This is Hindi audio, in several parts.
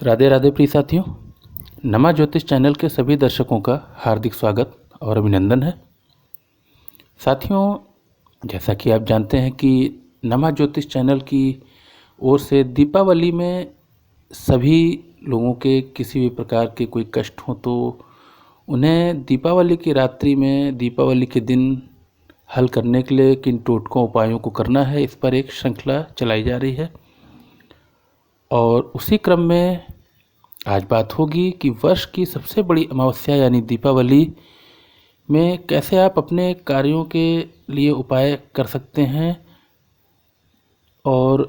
राधे राधे प्रिय साथियों, नमा ज्योतिष चैनल के सभी दर्शकों का हार्दिक स्वागत और अभिनंदन है। साथियों, जैसा कि आप जानते हैं कि नमा ज्योतिष चैनल की ओर से दीपावली में सभी लोगों के किसी भी प्रकार के कोई कष्ट हो तो उन्हें दीपावली की रात्रि में दीपावली के दिन हल करने के लिए किन टोटकों उपायों को करना है, इस पर एक श्रृंखला चलाई जा रही है। और उसी क्रम में आज बात होगी कि वर्ष की सबसे बड़ी अमावस्या यानी दीपावली में कैसे आप अपने कार्यों के लिए उपाय कर सकते हैं। और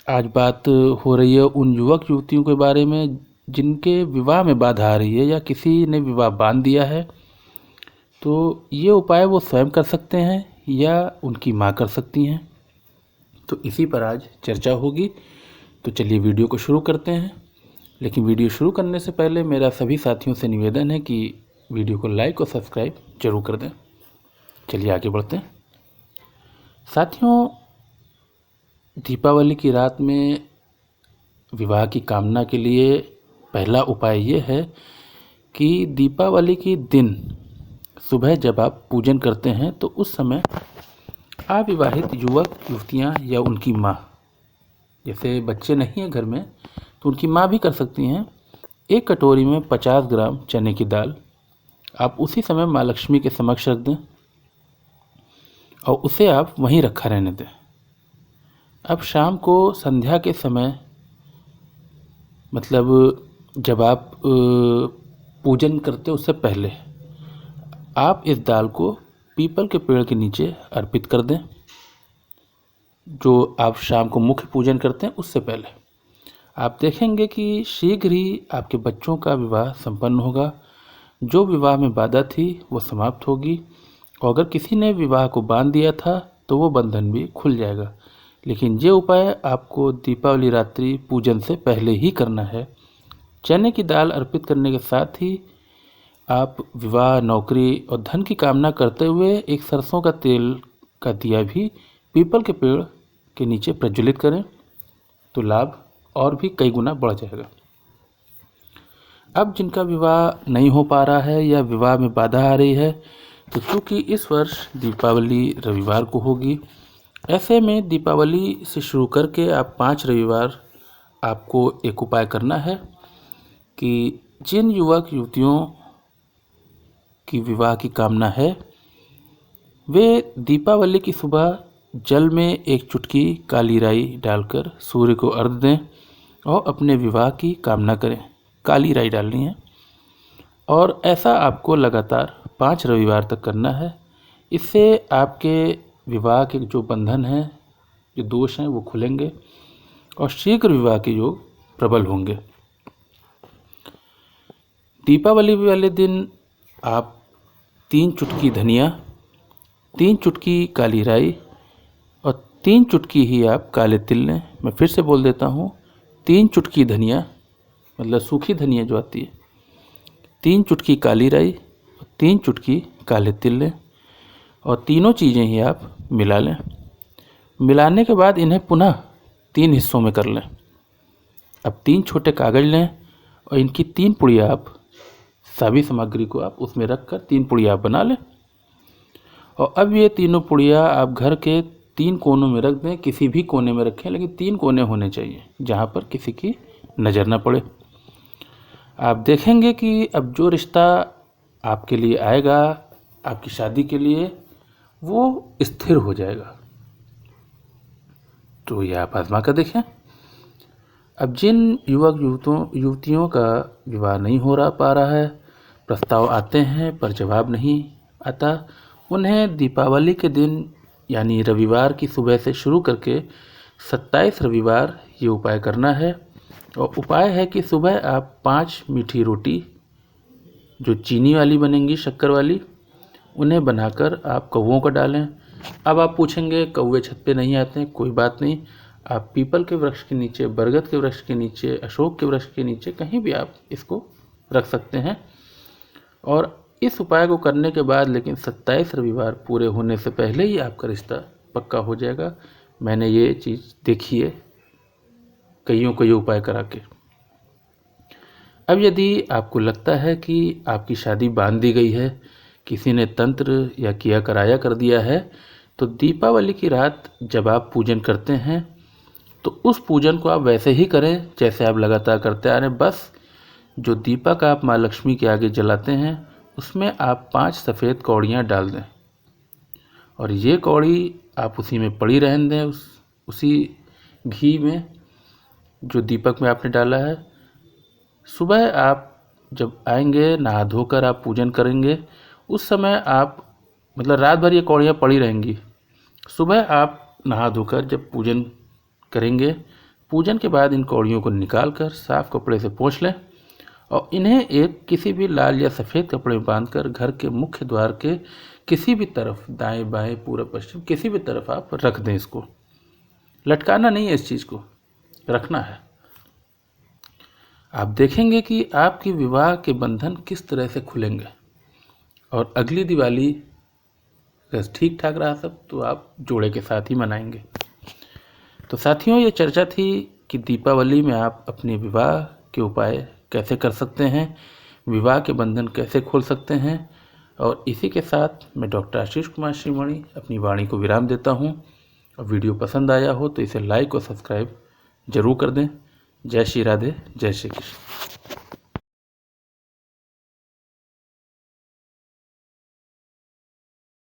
आज बात हो रही है उन युवक युवतियों के बारे में जिनके विवाह में बाधा आ रही है या किसी ने विवाह बांध दिया है, तो ये उपाय वो स्वयं कर सकते हैं या उनकी माँ कर सकती हैं। तो इसी पर आज चर्चा होगी। तो चलिए वीडियो को शुरू करते हैं। लेकिन वीडियो शुरू करने से पहले मेरा सभी साथियों से निवेदन है कि वीडियो को लाइक और सब्सक्राइब जरूर कर दें। चलिए आगे बढ़ते हैं। साथियों, दीपावली की रात में विवाह की कामना के लिए पहला उपाय ये है कि दीपावली के दिन सुबह जब आप पूजन करते हैं तो उस समय अविवाहित युवक युवतियाँ या उनकी माँ, जैसे बच्चे नहीं हैं घर में तो उनकी माँ भी कर सकती हैं, एक कटोरी में 50 ग्राम चने की दाल आप उसी समय माँ लक्ष्मी के समक्ष रख दें और उसे आप वहीं रखा रहने दें। अब शाम को संध्या के समय, मतलब जब आप पूजन करते उससे पहले, आप इस दाल को पीपल के पेड़ के नीचे अर्पित कर दें, जो आप शाम को मुख्य पूजन करते हैं उससे पहले। आप देखेंगे कि शीघ्र ही आपके बच्चों का विवाह संपन्न होगा। जो विवाह में बाधा थी वो समाप्त होगी और अगर किसी ने विवाह को बांध दिया था तो वो बंधन भी खुल जाएगा। लेकिन ये उपाय आपको दीपावली रात्रि पूजन से पहले ही करना है। चने की दाल अर्पित करने के साथ ही आप विवाह, नौकरी और धन की कामना करते हुए एक सरसों का तेल का दिया भी पीपल के पेड़ के नीचे प्रज्वलित करें तो लाभ और भी कई गुना बढ़ जाएगा। अब जिनका विवाह नहीं हो पा रहा है या विवाह में बाधा आ रही है, तो चूँकि इस वर्ष दीपावली रविवार को होगी, ऐसे में दीपावली से शुरू करके आप 5 रविवार आपको एक उपाय करना है कि जिन युवक युवतियों की विवाह की कामना है वे दीपावली की सुबह जल में एक चुटकी काली राई डालकर सूर्य को अर्घ्य दें और अपने विवाह की कामना करें। काली राई डालनी है और ऐसा आपको लगातार 5 रविवार तक करना है। इससे आपके विवाह के जो बंधन हैं, जो दोष हैं, वो खुलेंगे और शीघ्र विवाह के योग प्रबल होंगे। दीपावली वाले दिन आप 3 चुटकी धनिया, 3 चुटकी काली राई और 3 चुटकी ही आप काले तिल लें। मैं फिर से बोल देता हूँ, 3 चुटकी धनिया, मतलब सूखी धनिया जो आती है, 3 चुटकी काली राई और 3 चुटकी काले तिल लें और तीनों चीज़ें ही आप मिला लें। मिलाने के बाद इन्हें पुनः 3 हिस्सों में कर लें। अब 3 छोटे कागज़ लें और इनकी 3 पुड़िया, आप सभी सामग्री को आप उसमें रख कर 3 पुड़िया आप बना लें। और अब ये तीनों पुड़िया आप घर के 3 कोनों में रख दें। किसी भी कोने में रखें, लेकिन 3 कोने होने चाहिए जहाँ पर किसी की नज़र ना पड़े। आप देखेंगे कि अब जो रिश्ता आपके लिए आएगा, आपकी शादी के लिए, वो स्थिर हो जाएगा। तो ये आप आजमा कर देखें। अब जिन युवक युवतियों का विवाह नहीं हो पा रहा है, प्रस्ताव आते हैं पर जवाब नहीं आता, उन्हें दीपावली के दिन यानी रविवार की सुबह से शुरू करके 27 रविवार ये उपाय करना है। और उपाय है कि सुबह आप 5 मीठी रोटी, जो चीनी वाली बनेंगी, शक्कर वाली, उन्हें बनाकर आप कौवों को डालें। अब आप पूछेंगे कौवे छत पे नहीं आते हैं, कोई बात नहीं, आप पीपल के वृक्ष के नीचे, बरगद के वृक्ष के नीचे, अशोक के वृक्ष के नीचे कहीं भी आप इसको रख सकते हैं। और इस उपाय को करने के बाद लेकिन 27 रविवार पूरे होने से पहले ही आपका रिश्ता पक्का हो जाएगा। मैंने ये चीज़ देखी है कईयों को ये उपाय करा के। अब यदि आपको लगता है कि आपकी शादी बांध दी गई है, किसी ने तंत्र या किया कराया कर दिया है, तो दीपावली की रात जब आप पूजन करते हैं तो उस पूजन को आप वैसे ही करें जैसे आप लगातार करते आ रहे हैं। बस जो दीपक आप माँ लक्ष्मी के आगे जलाते हैं उसमें आप 5 सफ़ेद कौड़ियाँ डाल दें और ये कौड़ी आप उसी में पड़ी रहने दें, उसी घी में जो दीपक में आपने डाला है। सुबह आप जब आएंगे, नहा धोकर आप पूजन करेंगे, उस समय आप मतलब रात भर ये कौड़ियाँ पड़ी रहेंगी। सुबह आप नहा धोकर जब पूजन करेंगे, पूजन के बाद इन कौड़ियों को निकाल कर साफ कपड़े से पोंछ लें और इन्हें एक किसी भी लाल या सफ़ेद कपड़े में बांधकर घर के मुख्य द्वार के किसी भी तरफ, दाएं बाएं पूरब पश्चिम किसी भी तरफ आप रख दें। इसको लटकाना नहीं है, इस चीज़ को रखना है। आप देखेंगे कि आपके विवाह के बंधन किस तरह से खुलेंगे और अगली दिवाली अगर ठीक ठाक रहा सब तो आप जोड़े के साथ ही मनाएंगे। तो साथियों, ये चर्चा थी कि दीपावली में आप अपने विवाह के उपाय कैसे कर सकते हैं, विवाह के बंधन कैसे खोल सकते हैं। और इसी के साथ मैं डॉक्टर आशीष कुमार श्रीमणि अपनी वाणी को विराम देता हूं। और वीडियो पसंद आया हो तो इसे लाइक और सब्सक्राइब जरूर कर दें। जय श्री राधे, जय श्री कृष्ण।